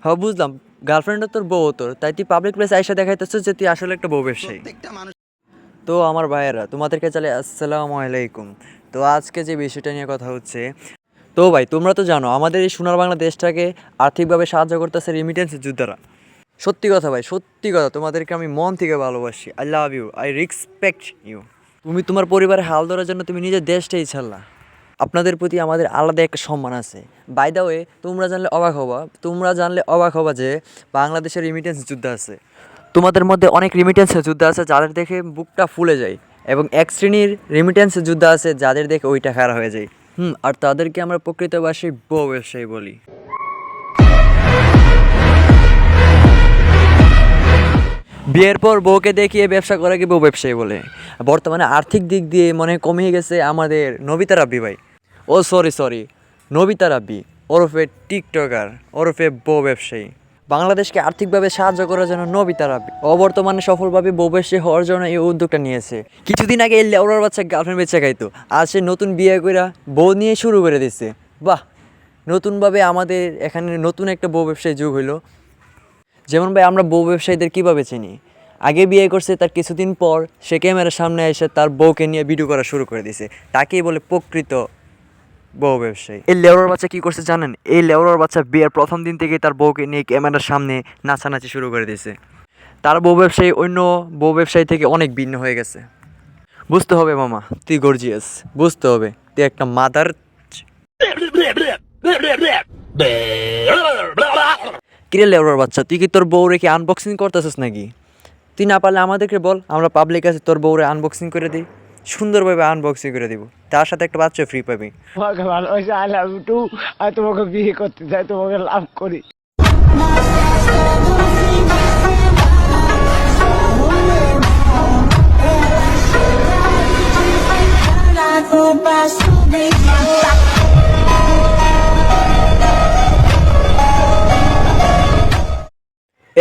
হ্যাঁ বুঝলাম, গার্লফ্রেন্ডও তোর বউ তোর, তাই তুই পাবলিক প্লেসে আইসা দেখাইতেছ যে তুই আসলে একটা বউ ব্যবসায়ী। তো আমার ভাইয়েরা তোমাদেরকে চালে আসসালামু আলাইকুম। তো আজকে যে বিষয়টা নিয়ে কথা হচ্ছে, তো ভাই তোমরা তো জানো আমাদের এই সোনার বাংলা দেশটাকে আর্থিকভাবে সাহায্য করতেছে রেমিটেন্স যোদ্ধারা। সত্যি কথা ভাই, সত্যি কথা, তোমাদেরকে আমি মন থেকে ভালোবাসি। I love you, I respect you. তুমি তোমার পরিবারের হাল ধরার জন্য তুমি নিজের দেশটাই ছাড়লা। আপনাদের প্রতি আমাদের আলাদা একটা সম্মান আছে। বাই দ্য ওয়ে, তোমরা জানলে অবাক হবা যে বাংলাদেশের রিমিটেন্স যোদ্ধা আছে। তোমাদের মধ্যে অনেক রিমিটেন্স যোদ্ধা আছে যাদের দেখে বুকটা ফুলে যায়, এবং এক শ্রেণীর রিমিটেন্স যোদ্ধা আছে যাদের দেখে ওইটা খারাপ হয়ে যায়। আর তাদেরকে আমরা প্রকৃত ভাষায় বউ ব্যবসায়ী বলি। বিয়ের পর বউকে দেখিয়ে ব্যবসা করাকে বউ ব্যবসায়ী বলে। বর্তমানে আর্থিক দিক দিয়ে মনে কমিয়ে গেছে আমাদের নবিতা রাব্বি ভাই। ও সরি, নবিতা রাব্বি ওরফে টিকটকার ওরফে বউ ব্যবসায়ী। বাংলাদেশকে আর্থিকভাবে সাহায্য করার জন্য নবিতা রাব্বি বর্তমানে সফলভাবে বউ ব্যবসায়ী হওয়ার জন্য এই উদ্যোগটা নিয়েছে। কিছুদিন আগে এই লেউড়ার বাচ্চা গার্লফ্রেন্ড বেচে খাইতো, আর সে নতুন বিয়ে কইরা বউ নিয়ে শুরু করে দিচ্ছে। বাহ, নতুনভাবে আমাদের এখানে নতুন একটা বউ ব্যবসায়ী যুগ হইলো। যেমন ভাই, আমরা বউ ব্যবসায়ীদের কীভাবে চিনি? আগে বিয়ে করছে, তার কিছুদিন পর সে ক্যামেরার সামনে এসে তার বউকে নিয়ে ভিডিও করা শুরু করে দিছে। তাকেই বলে প্রকৃত বউ ব্যবসায়ী। এই লেউড়ার বাচ্চা কী করছে জানেন? এই লেউড়ার বাচ্চা বিয়ের প্রথম দিন থেকেই তার বউকে নিয়ে ক্যামেরার সামনে নাচানাচি শুরু করে দিয়েছে। তার বউ ব্যবসায়ী অন্য বউ ব্যবসায়ী থেকে অনেক ভিন্ন হয়ে গেছে। বুঝতে হবে মামা, তুই গর্জিয়াস, বুঝতে হবে তুই একটা মাদার। কিরে লেউড়ার বাচ্চা, তুই কি তোর বউ রেখে আনবক্সিং করতেছিস নাকি? তুই না পারলে আমাদেরকে বল, আমরা পাবলিক আছে তোর বউরে আনবক্সিং করে দিই, সুন্দরভাবে আনবক্সিং করে দিব, তার সাথে একটা বাচ্চা ফ্রি পাবি। তোমাকে ভালোবাসি, আই লাভ ইউ টু। আর তোমাকে বিয়ে করতে চাই, তোমাকে লাভ করি।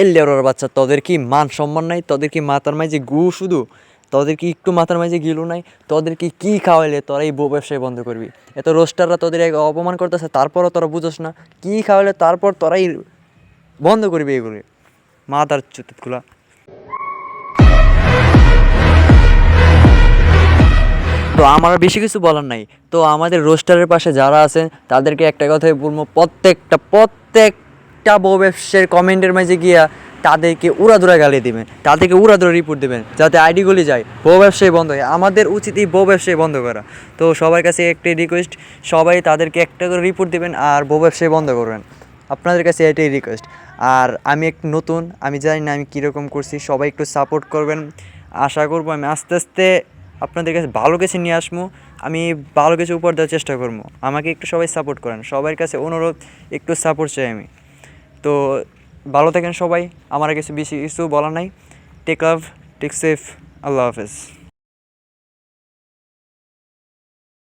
এই লেউড়ার বাচ্চা, তোদের কি মান সম্মান নাই? তোদের কি মাথার মাঝে গু শুধু? তোদের কি একটু মাথার মাঝে গিলু নাই? তোদের কি খাওয়াইলে তোরা এই বউ ব্যবসায় বন্ধ করবি? এত রোস্টাররা তোদের অপমান করতেছে, তারপরও তোরা বুঝোস না কি খাওয়াইলে তারপর তোরাই বন্ধ করবি এগুলি, মাথার চুতগুলা। তো আমার আর বেশি কিছু বলার নাই। তো আমাদের রোস্টারের পাশে যারা আছেন তাদেরকে একটা কথাই বলবো, প্রত্যেকটা বউ ব্যবসায়ের কমেন্টের মাঝে গিয়া তাদেরকে উড়াধুরা গালি দিবেন, তাদেরকে উড়াধুরা রিপোর্ট দেবেন, যাতে আইডিগুলি যায়, বউ ব্যবসায়ী বন্ধ হয়। আমাদের উচিত এই বউ ব্যবসায়ী বন্ধ করা। তো সবার কাছে একটাই রিকোয়েস্ট, সবাই তাদেরকে একটা করে রিপোর্ট দেবেন আর বউ ব্যবসায়ী বন্ধ করবেন। আপনাদের কাছে এটাই রিকোয়েস্ট। আর আমি একটু নতুন, আমি জানি না আমি কীরকম করছি, সবাই একটু সাপোর্ট করবেন। আশা করবো আমি আস্তে আস্তে আপনাদের কাছে ভালো কিছু নিয়ে আসবো, আমি ভালো কিছু উপহার দেওয়ার চেষ্টা করবো। আমাকে একটু সবাই সাপোর্ট করেন, সবার কাছে অনুরোধ, একটু সাপোর্ট চাই আমি। তো ভালো থাকেন সবাই, আমার বেশি কিছু বলার নাই। টেক লাভ, টেক সেফ, আল্লাহ হাফেজ।